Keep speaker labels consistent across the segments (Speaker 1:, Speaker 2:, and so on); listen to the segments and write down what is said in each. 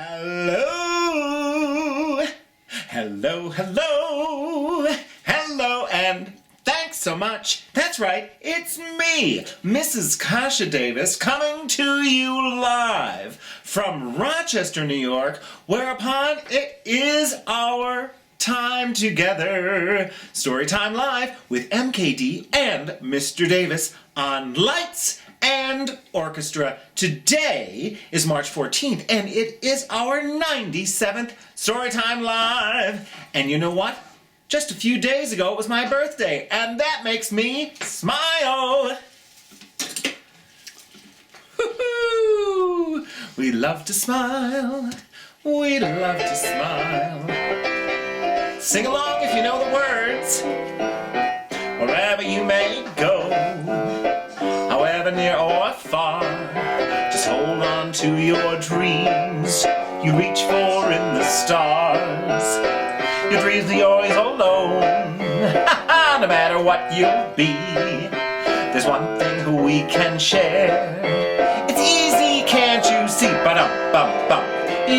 Speaker 1: Hello, hello, hello, hello, and thanks so much. That's right, it's me, Mrs. Kasha Davis, coming to you live from Rochester, New York, whereupon it is our time together. Storytime Live with MKD and Mr. Davis on Lights and Orchestra. Today is March 14th, and it is our 97th Storytime Live. And you know what? Just a few days ago, it was my birthday, and that makes me smile. Woo-hoo! We love to smile. We love to smile. Sing along if you know the words. Wherever you may go, however near or far, just hold on to your dreams you reach for in the stars. Your dreams are yours alone, no matter what you'll be. There's one thing who we can share. It's easy, can't you see? Ba-dum-bum-bum.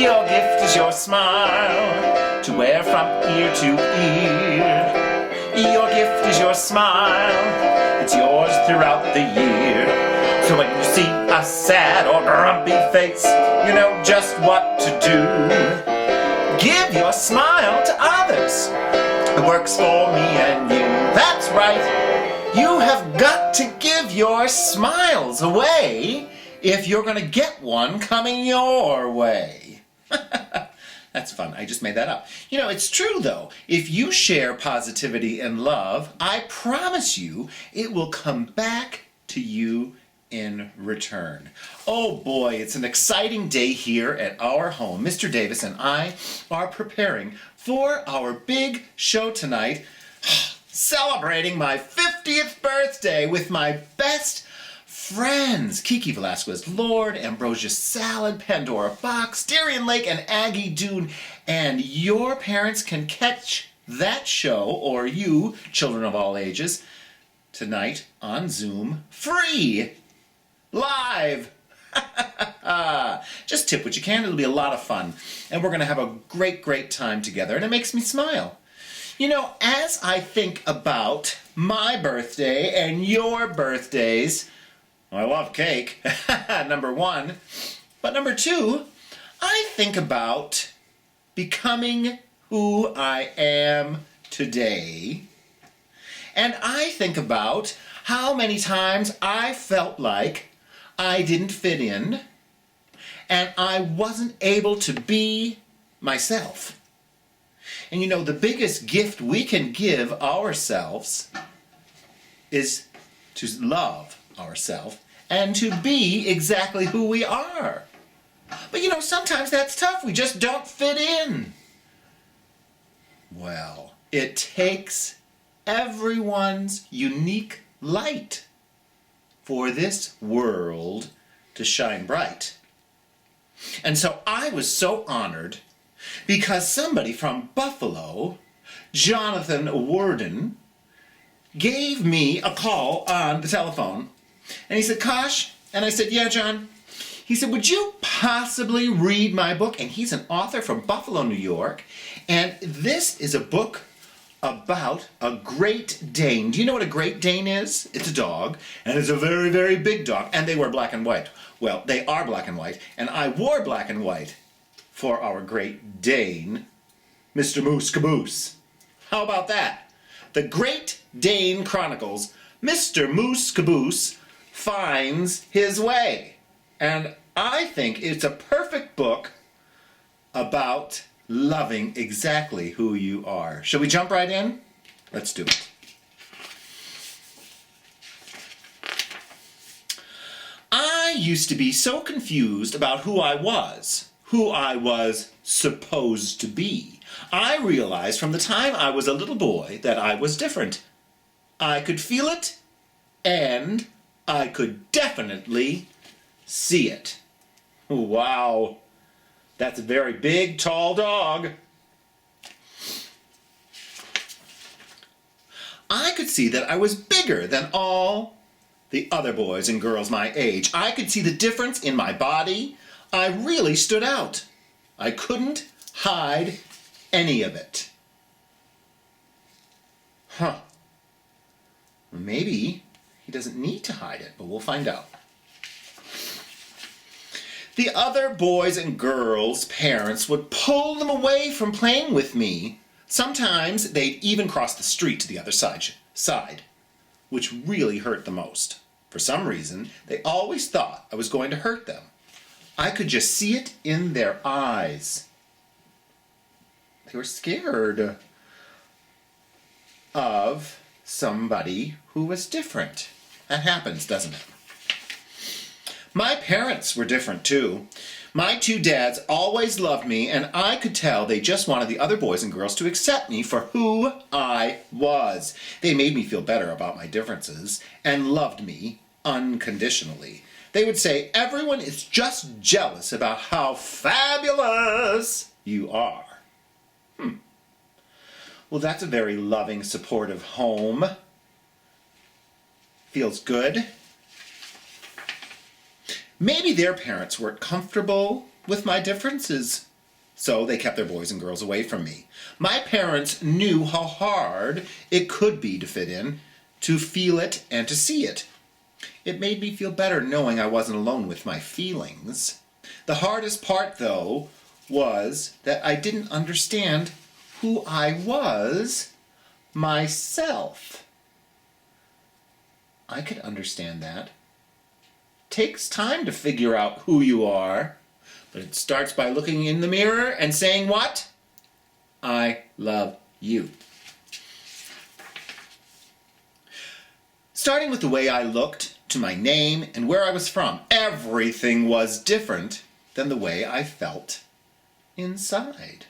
Speaker 1: Your gift is your smile, to wear from ear to ear. Your gift is your smile, it's yours throughout the year. So when you see a sad or grumpy face, you know just what to do. Give your smile to others. It works for me and you. That's right. You have got to give your smiles away if you're going to get one coming your way. That's fun. I just made that up. You know, it's true, though. If you share positivity and love, I promise you it will come back to you in return. Oh boy, it's an exciting day here at our home. Mr. Davis and I are preparing for our big show tonight, celebrating my 50th birthday with my best friends, Kiki Velasquez, Lord, Ambrosia Salad, Pandora Box, Darien Lake, and Aggie Dune. And your parents can catch that show, or you, children of all ages, tonight on Zoom, free, live. Just tip what you can. It'll be a lot of fun. And we're going to have a great, great time together. And it makes me smile. You know, as I think about my birthday and your birthdays, I love cake, number one. But number two, I think about becoming who I am today. And I think about how many times I felt like I didn't fit in and I wasn't able to be myself. And you know, the biggest gift we can give ourselves is to love ourselves and to be exactly who we are. But you know, sometimes that's tough. We just don't fit in. Well, it takes everyone's unique light for this world to shine bright. And so I was so honored because somebody from Buffalo, Johnathan Worden, gave me a call on the telephone. And he said, Kosh, and I said, yeah, John. He said, would you possibly read my book? And he's an author from Buffalo, New York. And this is a book about a Great Dane. Do you know what a Great Dane is? It's a dog, and it's a very, very big dog. And they wear black and white. Well, they are black and white, and I wore black and white for our Great Dane, Mr. Moose Caboose. How about that? The Great Dane Chronicles, Mr. Moose Caboose finds his way. And I think it's a perfect book about loving exactly who you are. Shall we jump right in? Let's do it. I used to be so confused about who I was supposed to be. I realized from the time I was a little boy that I was different. I could feel it, and I could definitely see it. Wow, that's a very big, tall dog. I could see that I was bigger than all the other boys and girls my age. I could see the difference in my body. I really stood out. I couldn't hide any of it. Maybe he doesn't need to hide it, but we'll find out. The other boys and girls' parents would pull them away from playing with me. Sometimes they'd even cross the street to the other side, which really hurt the most. For some reason, they always thought I was going to hurt them. I could just see it in their eyes. They were scared of somebody who was different. That happens, doesn't it? My parents were different too. My two dads always loved me, and I could tell they just wanted the other boys and girls to accept me for who I was. They made me feel better about my differences and loved me unconditionally. They would say, everyone is just jealous about how fabulous you are. Well, that's a very loving, supportive home. Feels good. Maybe their parents weren't comfortable with my differences, so they kept their boys and girls away from me. My parents knew how hard it could be to fit in, to feel it, and to see it. It made me feel better knowing I wasn't alone with my feelings. The hardest part, though, was that I didn't understand who I was myself. I could understand that. Takes time to figure out who you are, but it starts by looking in the mirror and saying what? I love you. Starting with the way I looked, to my name, and where I was from, everything was different than the way I felt inside.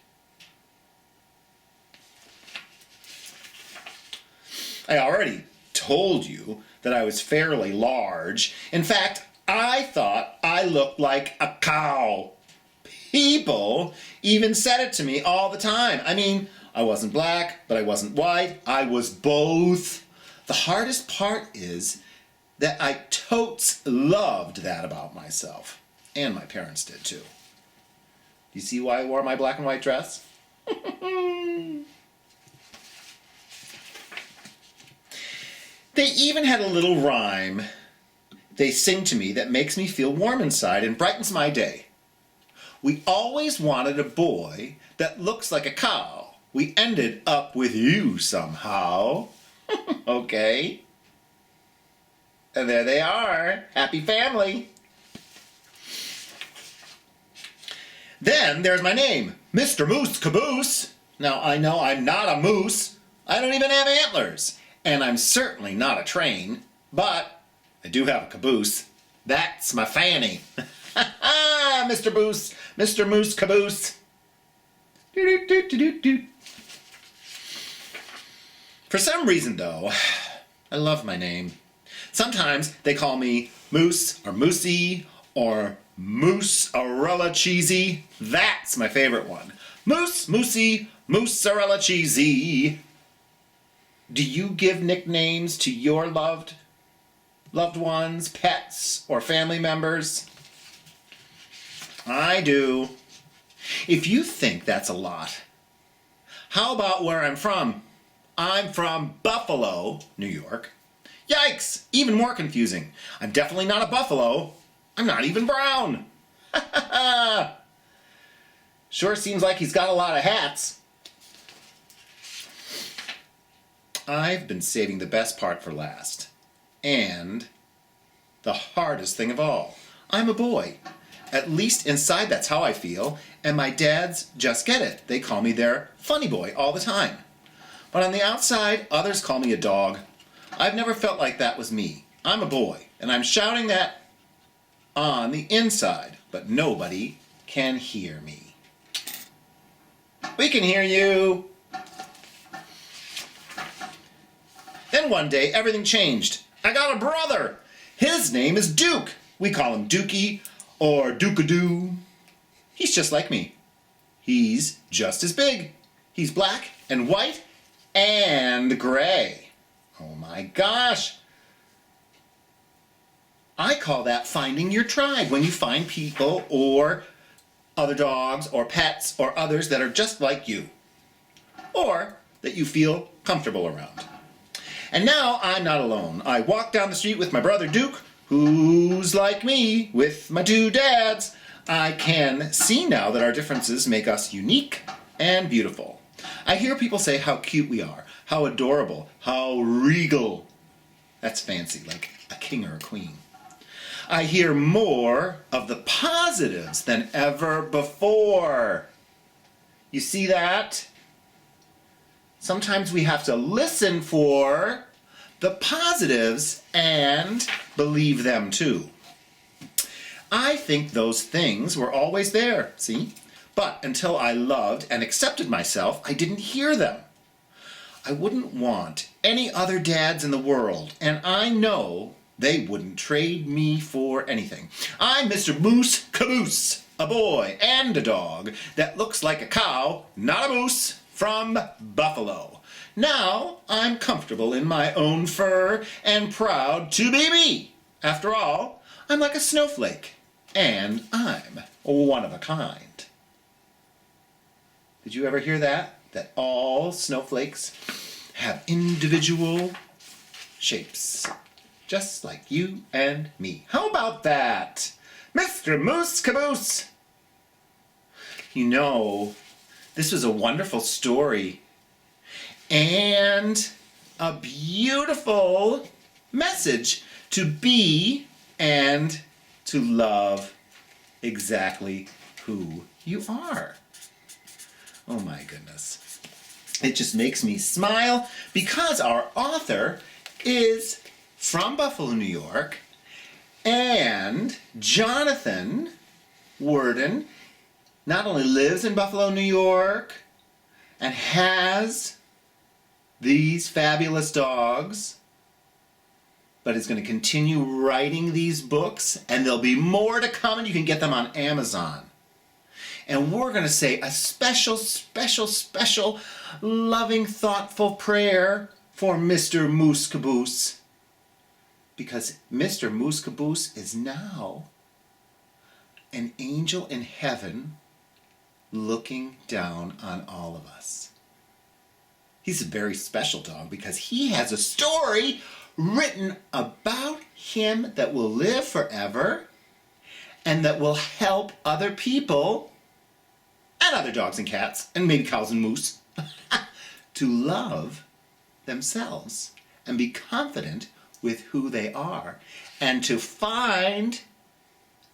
Speaker 1: I already told you that I was fairly large. In fact, I thought I looked like a cow. People even said it to me all the time. I mean, I wasn't black, but I wasn't white. I was both. The hardest part is that I totes loved that about myself. And my parents did too. Do you see why I wore my black and white dress? They even had a little rhyme they sing to me that makes me feel warm inside and brightens my day. We always wanted a boy that looks like a cow. We ended up with you somehow. Okay. And there they are. Happy family. Then there's my name, Mr. Moose Caboose. Now I know I'm not a moose. I don't even have antlers. And I'm certainly not a train, but I do have a caboose. That's my fanny. Mr. Moose, Mr. Moose Caboose. For some reason, though, I love my name. Sometimes they call me Moose or Moosey or Moose-arella Cheesy. That's my favorite one. Moose, Moosey, Moose-arella Cheesy. Do you give nicknames to your loved ones, pets, or family members? I do. If you think that's a lot, how about where I'm from? I'm from Buffalo, New York. Yikes! Even more confusing. I'm definitely not a buffalo. I'm not even brown. Sure seems like he's got a lot of hats. I've been saving the best part for last. And the hardest thing of all. I'm a boy. At least inside that's how I feel. And my dads just get it. They call me their funny boy all the time. But on the outside, others call me a dog. I've never felt like that was me. I'm a boy. And I'm shouting that on the inside. But nobody can hear me. We can hear you. Then one day, everything changed. I got a brother. His name is Duke. We call him Dookie or Dookadoo. He's just like me. He's just as big. He's black and white and gray. Oh my gosh. I call that finding your tribe, when you find people or other dogs or pets or others that are just like you, or that you feel comfortable around. And now I'm not alone. I walk down the street with my brother Duke, who's like me, with my two dads. I can see now that our differences make us unique and beautiful. I hear people say how cute we are, how adorable, how regal. That's fancy, like a king or a queen. I hear more of the positives than ever before. You see that? Sometimes we have to listen for the positives and believe them too. I think those things were always there, see? But until I loved and accepted myself, I didn't hear them. I wouldn't want any other dads in the world, and I know they wouldn't trade me for anything. I'm Mr. Moose Caboose, a boy and a dog that looks like a cow, not a moose, from Buffalo. Now I'm comfortable in my own fur and proud to be me. After all, I'm like a snowflake, and I'm one of a kind. Did you ever hear that? That all snowflakes have individual shapes, just like you and me. How about that, Mr. Moose Caboose? You know, this was a wonderful story and a beautiful message to be and to love exactly who you are. Oh my goodness. It just makes me smile because our author is from Buffalo, New York, and Johnathan Worden not only lives in Buffalo, New York, and has these fabulous dogs, but is going to continue writing these books, and there'll be more to come, and you can get them on Amazon. And we're going to say a special, special, special, loving, thoughtful prayer for Mr. Moose Caboose. Because Mr. Moose Caboose is now an angel in heaven looking down on all of us. He's a very special dog because he has a story written about him that will live forever and that will help other people and other dogs and cats, and maybe cows and moose, to love themselves and be confident with who they are and to find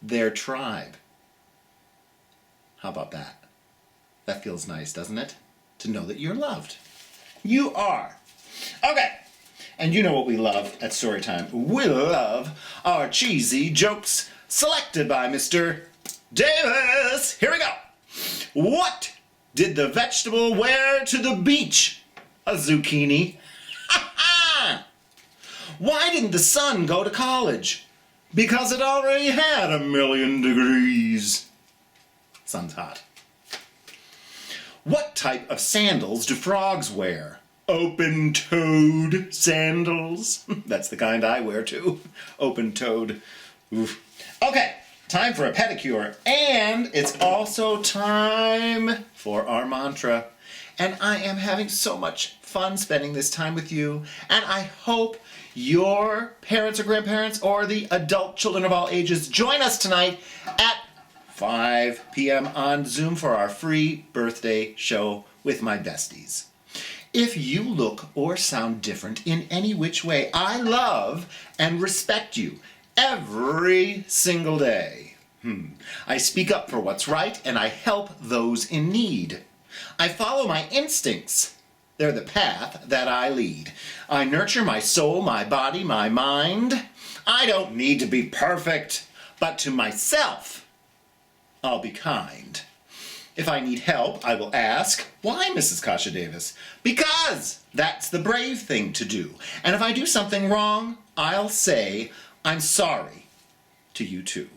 Speaker 1: their tribe. How about that? That feels nice, doesn't it? To know that you're loved. You are. Okay. And you know what we love at Storytime. We love our cheesy jokes selected by Mr. Davis. Here we go. What did the vegetable wear to the beach? A zucchini. Why didn't the sun go to college? Because it already had 1,000,000 degrees. Sun's hot. What type of sandals do frogs wear? Open-toed sandals. That's the kind I wear too. Open-toed. Oof. Okay. Time for a pedicure, and it's also time for our mantra. And I am having so much fun spending this time with you, and I hope your parents or grandparents or the adult children of all ages join us tonight at 5 p.m. on Zoom for our free birthday show with my besties. If you look or sound different in any which way, I love and respect you every single day. I speak up for what's right, and I help those in need. I follow my instincts. They're the path that I lead. I nurture my soul, my body, my mind. I don't need to be perfect, but to myself, I'll be kind. If I need help, I will ask, why, Mrs. Kasha Davis? Because that's the brave thing to do. And if I do something wrong, I'll say, I'm sorry to you too.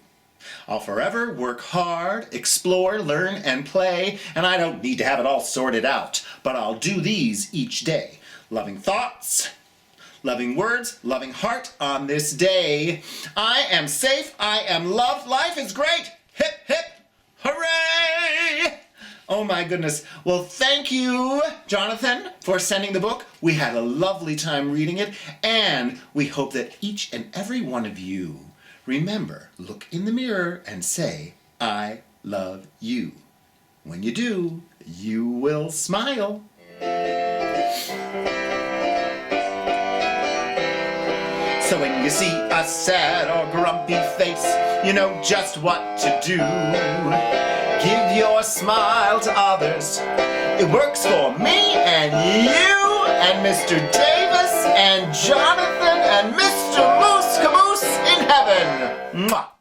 Speaker 1: I'll forever work hard, explore, learn, and play, and I don't need to have it all sorted out, but I'll do these each day. Loving thoughts, loving words, loving heart on this day. I am safe, I am loved, life is great. Hip, hip, Hooray! Oh my goodness. Well, thank you, Johnathan, for sending the book. We had a lovely time reading it, and we hope that each and every one of you remember, look in the mirror and say, I love you. When you do, you will smile. So when you see a sad or grumpy face, you know just what to do. Give your smile to others. It works for me and you and Mr. Davis and Johnathan and Mr. Moose Caboose in heaven. Mwah.